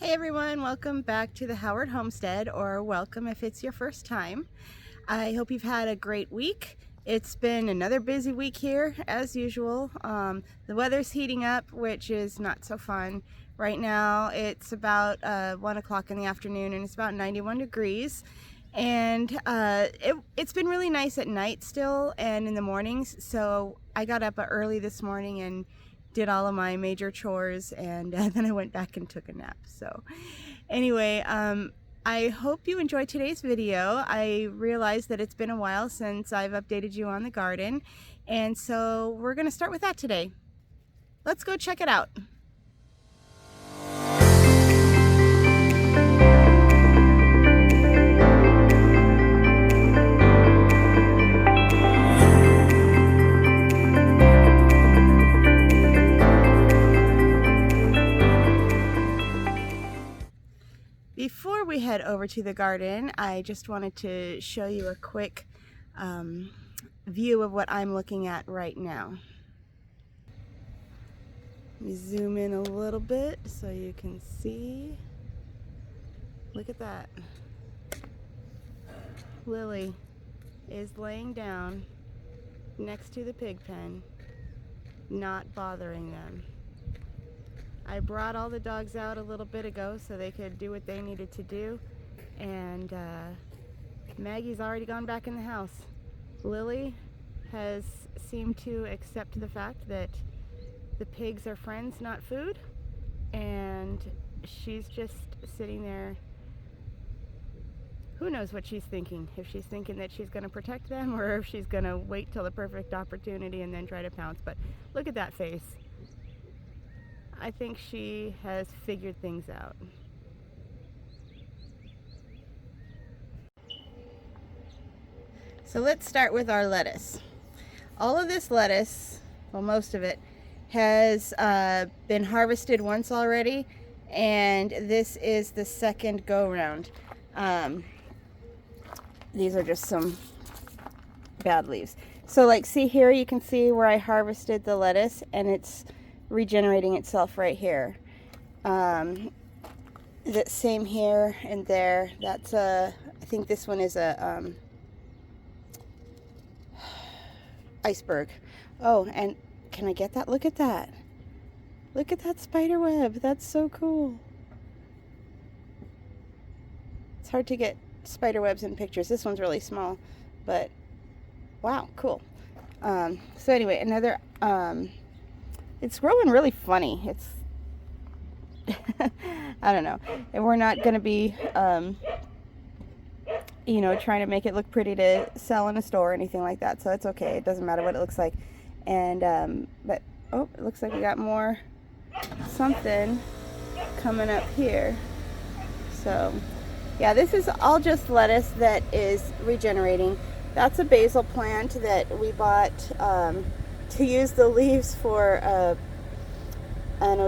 Hey everyone, welcome back to the Howard Homestead, or welcome if it's your first time. I hope you've had a great week. It's been another busy week here as usual. The weather's heating up, which is not so fun. Right now it's about 1 o'clock in the afternoon and it's about 91 degrees. And it's been really nice at night still and in the mornings. So I got up early this morning and did all of my major chores, and then I went back and took a nap. So anyway, I hope you enjoyed today's video. I realized that it's been a while since I've updated you on the garden, and so we're going to start with that today. Let's go check it out. Before we head over to the garden, I just wanted to show you a quick view of what I'm looking at right now. Let me zoom in a little bit so you can see. Look at that. Lily is laying down next to the pig pen, not bothering them. I brought all the dogs out a little bit ago so they could do what they needed to do, and Maggie's already gone back in the house. Lily has seemed to accept the fact that the pigs are friends, not food, and she's just sitting there. Who knows what she's thinking, if she's thinking that she's going to protect them or if she's going to wait till the perfect opportunity and then try to pounce. But look at that face. I think she has figured things out. So let's start with our lettuce. All of this lettuce, well, most of it, has been harvested once already, and this is the second go round. These are just some bad leaves. So like, see here, you can see where I harvested the lettuce and it's regenerating itself right here. The same here and there. That's I think this one is a iceberg. Oh, and can I get that? Look at that. Look at that spider web. That's so cool. It's hard to get spider webs in pictures. This one's really small, but wow, cool. So anyway, another it's growing really funny. It's I don't know. And we're not going to be you know, trying to make it look pretty to sell in a store or anything like that. So it's okay. It doesn't matter what it looks like. And but oh, it looks like we got more something coming up here. So yeah, this is all just lettuce that is regenerating. That's a basil plant that we bought to use the leaves for an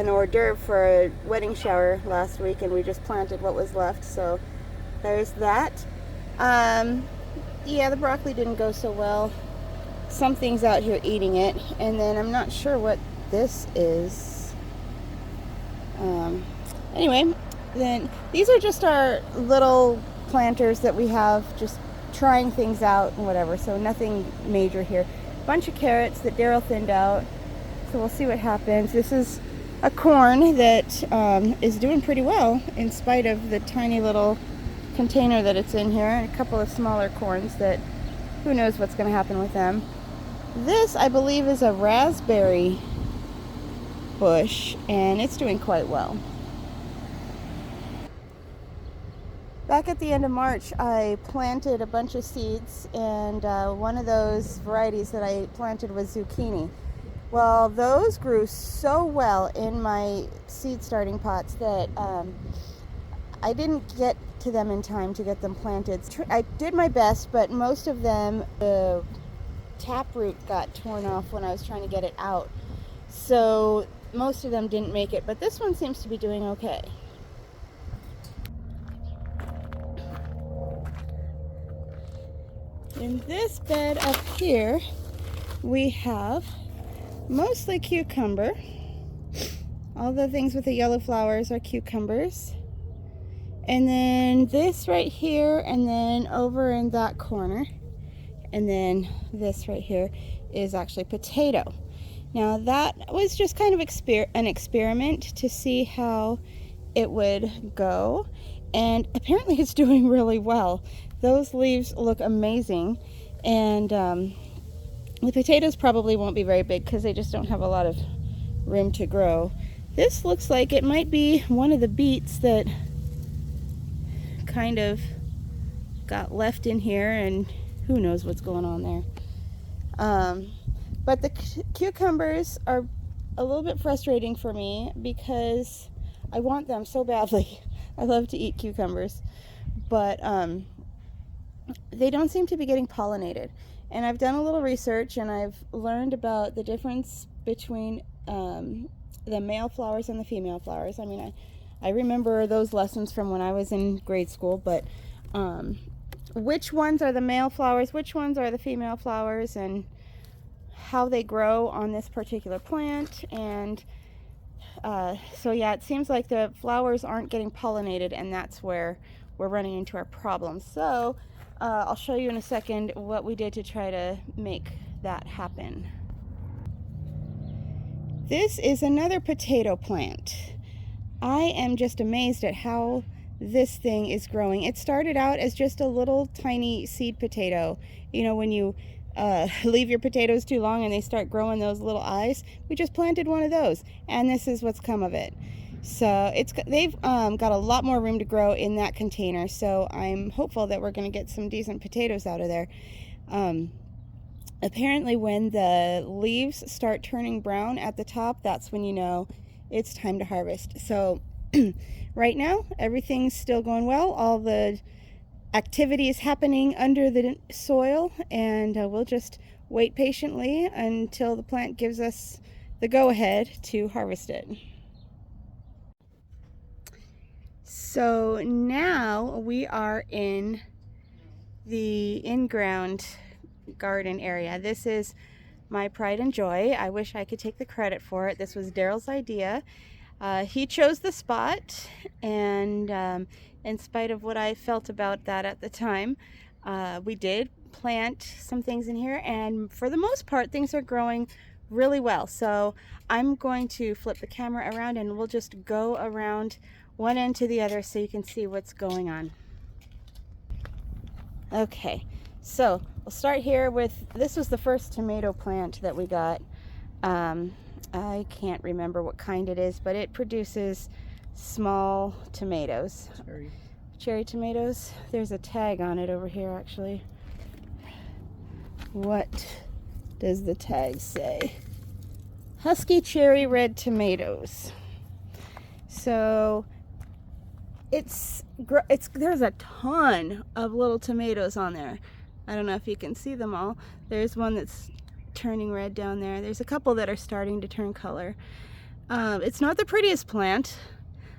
hors d'oeuvre for a wedding shower last week, and we just planted what was left. So there's that. Yeah, the broccoli didn't go so well. Something's out here eating it, and then I'm not sure what this is. Anyway, then these are just our little planters that we have, just trying things out and whatever, so nothing major here. Bunch of carrots that Daryl thinned out, so we'll see what happens. This is a corn that is doing pretty well in spite of the tiny little container that it's in here, and a couple of smaller corns that who knows what's going to happen with them. This, I believe, is a raspberry bush, and it's doing quite well. Back at the end of March, I planted a bunch of seeds, and one of those varieties that I planted was zucchini. Well, those grew so well in my seed starting pots that I didn't get to them in time to get them planted. I did my best, but most of them, the taproot got torn off when I was trying to get it out. So most of them didn't make it, but this one seems to be doing okay. In this bed up here, we have mostly cucumber, All the things with the yellow flowers are cucumbers. And then this right here, and then over in that corner, and then this right here is actually potato. Now that was just kind of an experiment to see how it would go, and apparently it's doing really well. Those leaves look amazing, and the potatoes probably won't be very big because they just don't have a lot of room to grow. This looks like it might be one of the beets that kind of got left in here, and who knows what's going on there. But the cucumbers are a little bit frustrating for me because I want them so badly. I love to eat cucumbers, but they don't seem to be getting pollinated. And I've done a little research, and I've learned about the difference between the male flowers and the female flowers. I mean, I remember those lessons from when I was in grade school, but which ones are the male flowers, which ones are the female flowers, and how they grow on this particular plant. And so yeah, it seems like the flowers aren't getting pollinated, and that's where we're running into our problems. So I'll show you in a second what we did to try to make that happen. This is another potato plant. I am just amazed at how this thing is growing. It started out as just a little tiny seed potato. You know, when you leave your potatoes too long and they start growing those little eyes, we just planted one of those, and this is what's come of it. So they've got a lot more room to grow in that container, so I'm hopeful that we're going to get some decent potatoes out of there. Apparently when the leaves start turning brown at the top, that's when you know it's time to harvest. So right now everything's still going well. All the activity is happening under the soil, and we'll just wait patiently until the plant gives us the go-ahead to harvest it. So now we are in the in-ground garden area. This is my pride and joy. I wish I could take the credit for it. This was Daryl's idea. He chose the spot, and in spite of what I felt about that at the time, we did plant some things in here, and for the most part things are growing really well. So I'm going to flip the camera around, and we'll just go around one end to the other so you can see what's going on. Okay, so we'll start here with, this was the first tomato plant that we got. I can't remember what kind it is, but it produces small tomatoes. Cherry tomatoes. There's a tag on it over here, actually. What does the tag say? Husky cherry red tomatoes. So there's a ton of little tomatoes on there. I don't know if you can see them all. There's one that's turning red down there. There's a couple that are starting to turn color. It's not the prettiest plant.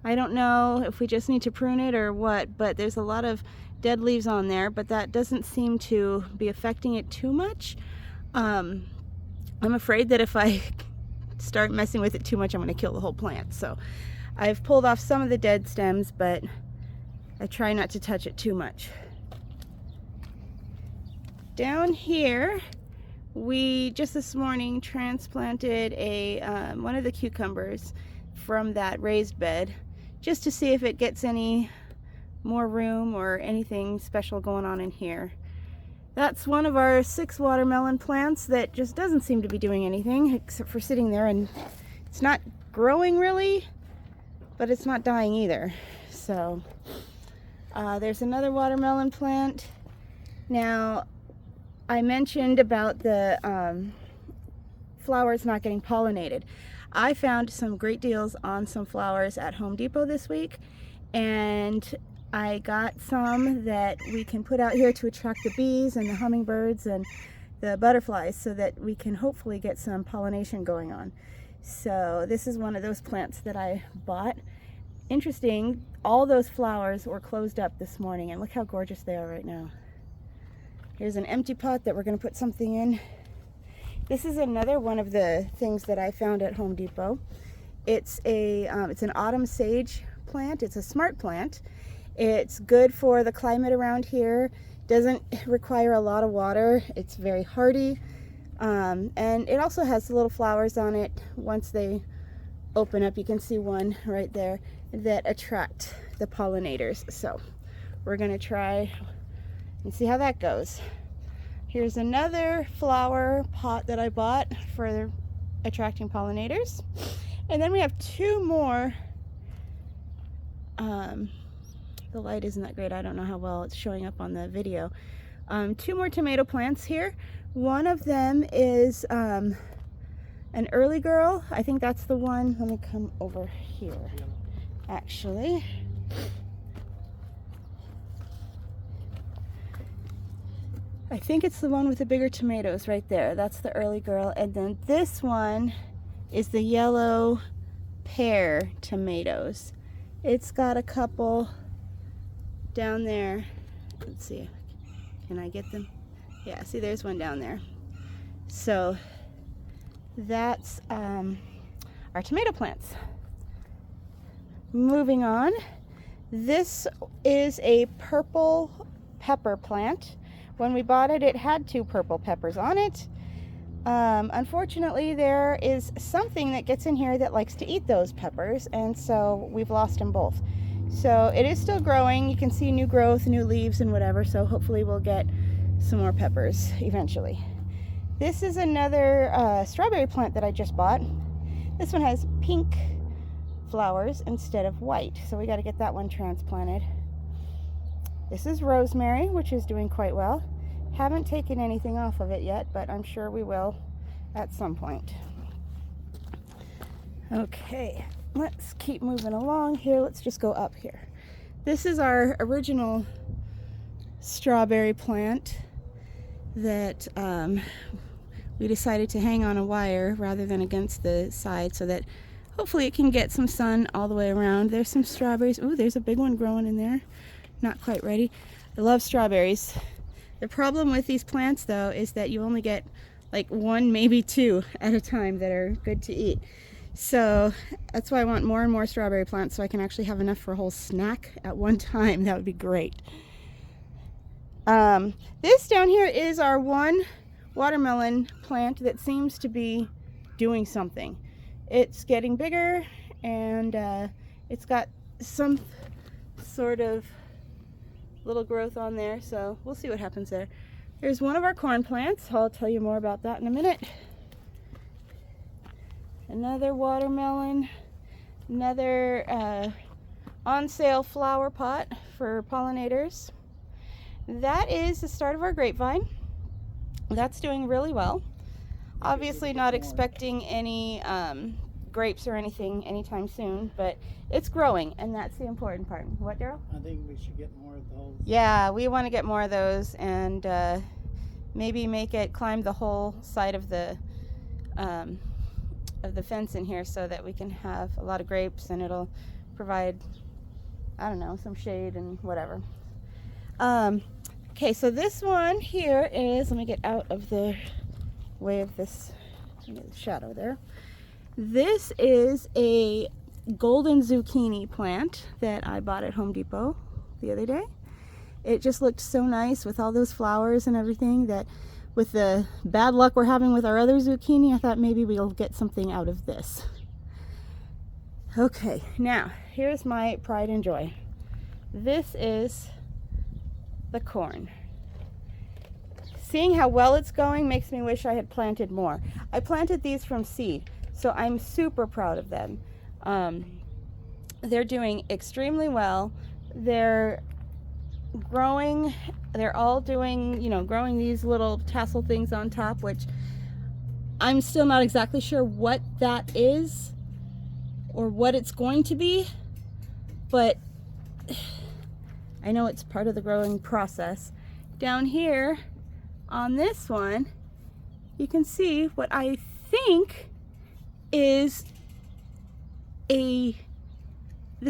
I don't know if we just need to prune it or what, but there's a lot of dead leaves on there, but that doesn't seem to be affecting it too much. I'm afraid that if I start messing with it too much, I'm going to kill the whole plant. So I've pulled off some of the dead stems, but I try not to touch it too much. Down here, we just this morning transplanted one of the cucumbers from that raised bed, just to see if it gets any more room or anything special going on in here. That's one of our 6 watermelon plants that just doesn't seem to be doing anything except for sitting there, and it's not growing really, but it's not dying either. So there's another watermelon plant. Now, I mentioned about the flowers not getting pollinated. I found some great deals on some flowers at Home Depot this week, and I got some that we can put out here to attract the bees and the hummingbirds and the butterflies, so that we can hopefully get some pollination going on. So this is one of those plants that I bought. Interesting, all those flowers were closed up this morning, and look how gorgeous they are right now. Here's an empty pot that we're going to put something in. This is another one of the things that I found at Home Depot. It's an autumn sage plant. It's a smart plant. It's good for the climate around here. Doesn't require a lot of water. It's very hardy. And it also has little flowers on it. Once they open up, you can see one right there that attract the pollinators. So we're gonna try and see how that goes. Here's another flower pot that I bought for attracting pollinators. And then we have two more. The light isn't that great. I don't know how well it's showing up on the video. Two more tomato plants here. One of them is an early girl. I think that's the one. Let me come over here, actually. I think it's the one with the bigger tomatoes right there. That's the early girl. And then this one is the yellow pear tomatoes. It's got a couple down there. Let's see, can I get them? Yeah, see, there's one down there. So that's our tomato plants. Moving on, this is a purple pepper plant. When we bought it, it had 2 purple peppers on it. Unfortunately, there is something that gets in here that likes to eat those peppers, and so we've lost them both. So it is still growing. You can see new growth, new leaves and whatever, so hopefully we'll get some more peppers eventually. This is another strawberry plant that I just bought. This one has pink flowers instead of white, so we got to get that one transplanted. This is rosemary, which is doing quite well. Haven't taken anything off of it yet, but I'm sure we will at some point. Okay, let's keep moving along here. Let's just go up here. This is our original strawberry plant that we decided to hang on a wire rather than against the side so that hopefully it can get some sun all the way around. There's some strawberries. Ooh, there's a big one growing in there. Not quite ready. I love strawberries. The problem with these plants though is that you only get like 1, maybe 2 at a time that are good to eat. So that's why I want more and more strawberry plants so I can actually have enough for a whole snack at one time. That would be great. This down here is our one watermelon plant that seems to be doing something. It's getting bigger and it's got some sort of little growth on there, so we'll see what happens there. Here's one of our corn plants. I'll tell you more about that in a minute. Another watermelon, another on sale flower pot for pollinators. That is the start of our grapevine. That's doing really well. Obviously not expecting any grapes or anything anytime soon, but it's growing, and that's the important part. What, Daryl? I think we should get more of those. Yeah, we want to get more of those, and maybe make it climb the whole side of the fence in here so that we can have a lot of grapes, and it'll provide, I don't know, some shade and whatever. Okay, so this one here is, let me get out of the way of this shadow there. This is a golden zucchini plant that I bought at Home Depot the other day. It just looked so nice with all those flowers and everything that with the bad luck we're having with our other zucchini, I thought maybe we'll get something out of this. Okay, now here's my pride and joy. This is the corn. Seeing how well it's going makes me wish I had planted more. I planted these from seed, so I'm super proud of them. They're doing extremely well. They're growing, they're all doing, growing these little tassel things on top, which I'm still not exactly sure what that is or what it's going to be, but I know it's part of the growing process. Down here on this one, you can see what I think is the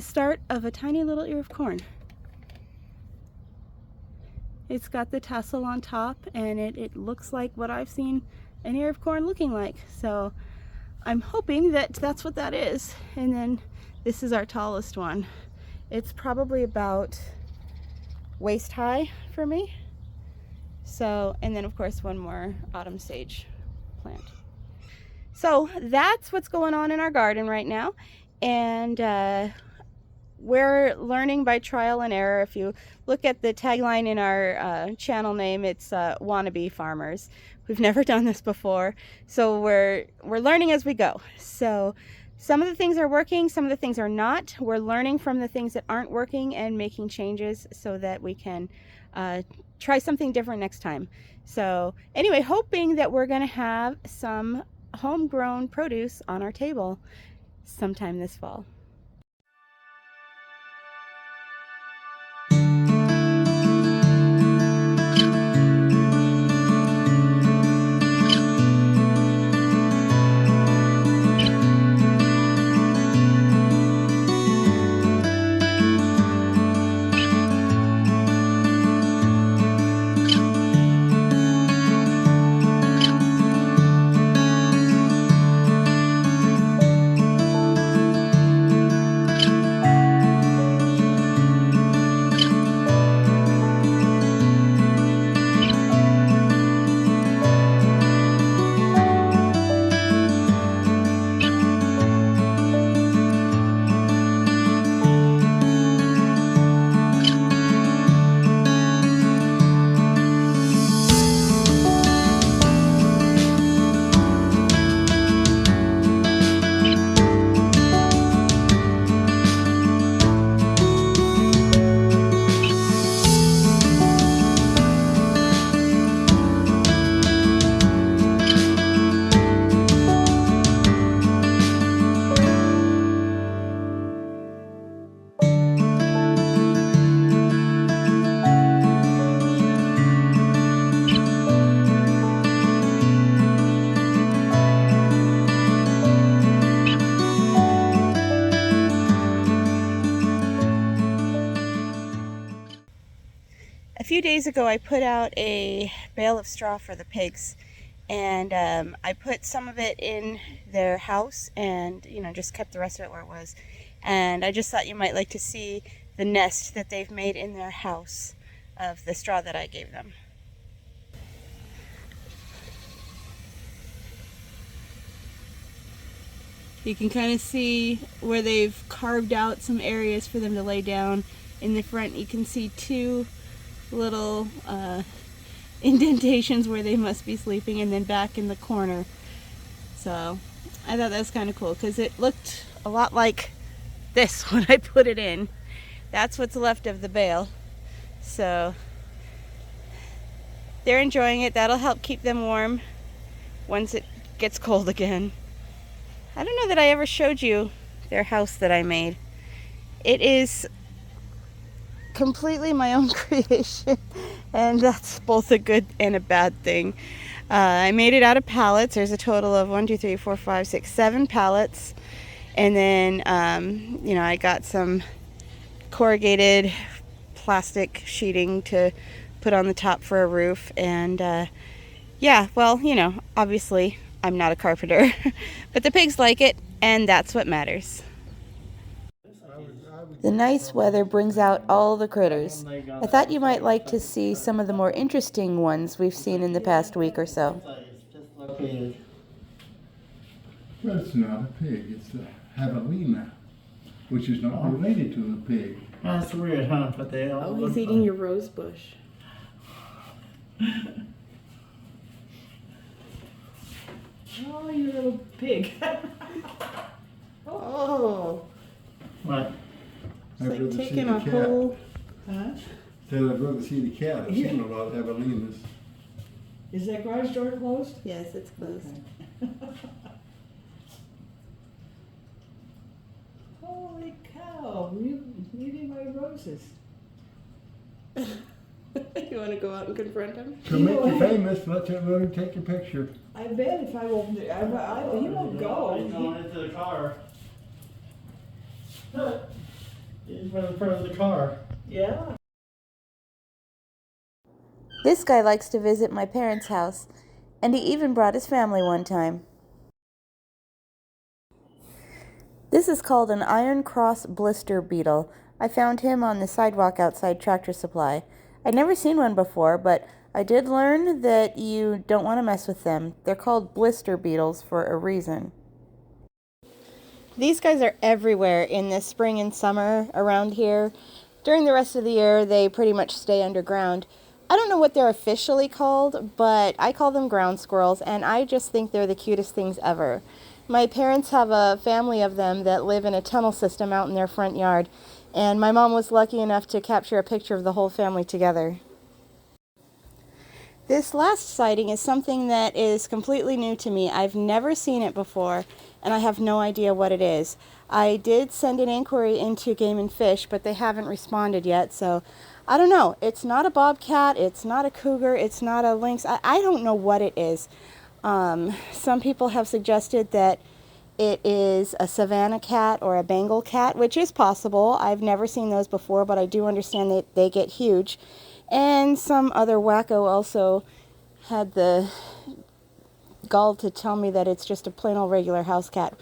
start of a tiny little ear of corn. It's got the tassel on top, and it looks like what I've seen an ear of corn looking like. So I'm hoping that that's what that is. And then this is our tallest one. It's probably about waist high for me. So, and then of course one more autumn sage plant. So that's what's going on in our garden right now. And we're learning by trial and error. If you look at the tagline in our channel name, it's wannabe farmers. We've never done this before, so we're learning as we go. So some of the things are working, some of the things are not. We're learning from the things that aren't working and making changes so that we can try something different next time. So anyway, hoping that we're going to have some homegrown produce on our table sometime this fall. A few days ago I put out a bale of straw for the pigs, and I put some of it in their house and just kept the rest of it where it was. And I just thought you might like to see the nest that they've made in their house of the straw that I gave them. You can kind of see where they've carved out some areas for them to lay down. In the front you can see two little indentations where they must be sleeping, and then back in the corner. So I thought that was kind of cool because it looked a lot like this when I put it in. That's what's left of the bale. So they're enjoying it. That'll help keep them warm once it gets cold again. I don't know that I ever showed you their house that I made. It is completely my own creation, and that's both a good and a bad thing. I made it out of pallets. There's a total of 7 pallets, and then I got some corrugated plastic sheeting to put on the top for a roof. And obviously I'm not a carpenter but the pigs like it, and that's what matters. The nice weather brings out all the critters. I thought you might like to see some of the more interesting ones we've seen in the past week or so. That's not a pig, it's a Havalina, which is not related to a pig. That's weird, huh? But they all He's eating your rose bush. Oh, you little pig. Oh, What? it's like taking a whole... Huh? Said I'd rather see the cat. I've seen a lot of Havalinas. Is that garage door closed? Yes, it's closed. Okay. Holy cow, you eating my roses. You want to go out and confront him? To make you famous, let him take your picture. I bet if I opened it, he won't He's go. going into the car. He's right in front of the car. Yeah. This guy likes to visit my parents' house, and he even brought his family one time. This is called an Iron Cross Blister Beetle. I found him on the sidewalk outside Tractor Supply. I'd never seen one before, but I did learn that you don't want to mess with them. They're called blister beetles for a reason. These guys are everywhere in the spring and summer around here. During the rest of the year, they pretty much stay underground. I don't know what they're officially called, but I call them ground squirrels, and I just think they're the cutest things ever. My parents have a family of them that live in a tunnel system out in their front yard, and my mom was lucky enough to capture a picture of the whole family together. This last sighting is something that is completely new to me. I've never seen it before, and I have no idea what it is. I did send an inquiry into Game and Fish, but they haven't responded yet, so I don't know. It's not a bobcat, it's not a cougar, it's not a lynx. I don't know what it is. Some people have suggested that it is a Savannah cat or a Bengal cat, which is possible. I've never seen those before, but I do understand that they get huge. And some other wacko also had the gall to tell me that it's just a plain old regular house cat.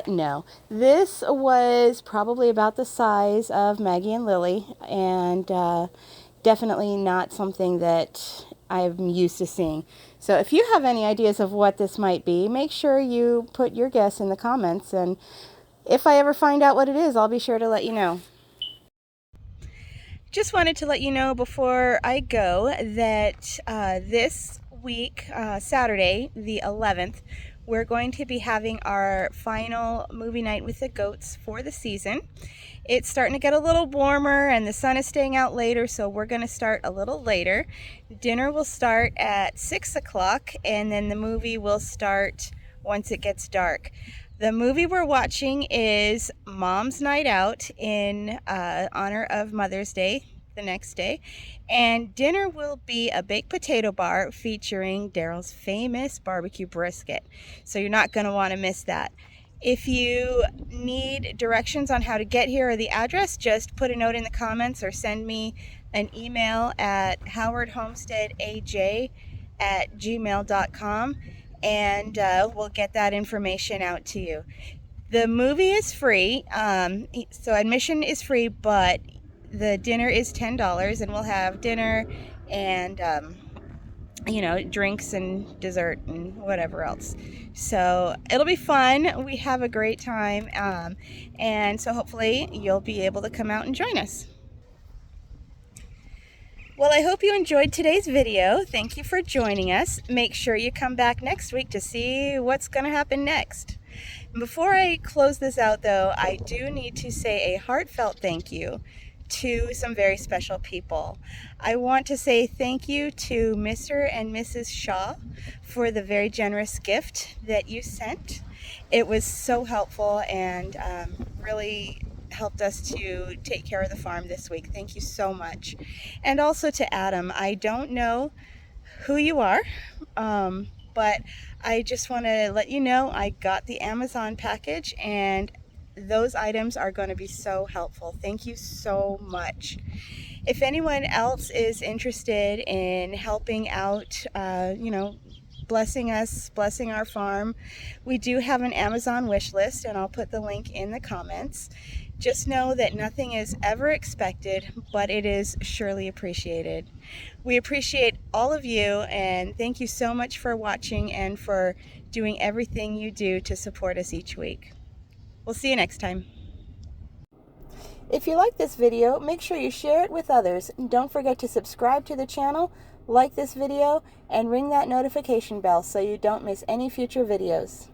No. This was probably about the size of Maggie and Lily, and definitely not something that I'm used to seeing. So if you have any ideas of what this might be, make sure you put your guess in the comments, and if I ever find out what it is, I'll be sure to let you know. Just wanted to let you know before I go that this week, Saturday, the 11th, we're going to be having our final movie night with the goats for the season. It's starting to get a little warmer and the sun is staying out later, so we're going to start a little later. Dinner will start at 6 o'clock, and then the movie will start once it gets dark. The movie we're watching is Mom's Night Out in honor of Mother's Day, the next day. And dinner will be a baked potato bar featuring Daryl's famous barbecue brisket. So you're not going to want to miss that. If you need directions on how to get here or the address, just put a note in the comments or send me an email at howardhomesteadaj@gmail.com. and we'll get that information out to you. The movie is free, so admission is free, but the dinner is $10, and we'll have dinner and drinks and dessert and whatever else. So it'll be fun. We have a great time, and so hopefully you'll be able to come out and join us. Well, I hope you enjoyed today's video. Thank you for joining us. Make sure you come back next week to see what's going to happen next. Before I close this out, though, I do need to say a heartfelt thank you to some very special people. I want to say thank you to Mr. and Mrs. Shaw for the very generous gift that you sent. It was so helpful and really helped us to take care of the farm this week. Thank you so much. And also to Adam. I don't know who you are, but I just want to let you know I got the Amazon package, and those items are going to be so helpful. Thank you so much. If anyone else is interested in helping out, blessing us, blessing our farm, we do have an Amazon wish list, and I'll put the link in the comments. Just know that nothing is ever expected, but it is surely appreciated. We appreciate all of you, and thank you so much for watching and for doing everything you do to support us each week. We'll see you next time. If you like this video, make sure you share it with others. Don't forget to subscribe to the channel, like this video, and ring that notification bell so you don't miss any future videos.